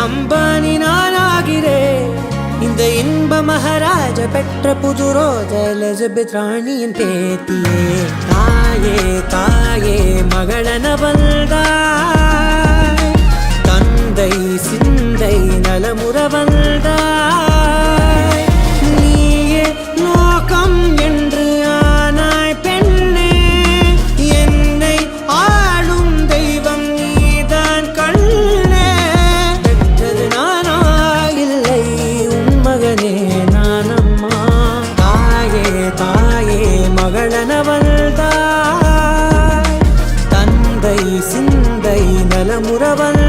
அம்பானி நானாகிறேன். இந்த இன்ப மகாராஜ பெற்ற புது ரோஜ எலிசபெத் ராணியின் பேத்தியே. தாயே தாயே மகளன வந்தாய், தந்தை சிந்தை நலமுற வந்தாய். நீயே லோகம் என்று ஆனாய் பெண்ணே, என்னை ஆளும் தெய்வம் நீதான் கண்ணே. பெற்றது நானா இல்லை உன் மகனே நானம்மா. தாயே தாயே மகளன வந்தாய், தந்தை சிந்தை நலமுற வந்தாய்.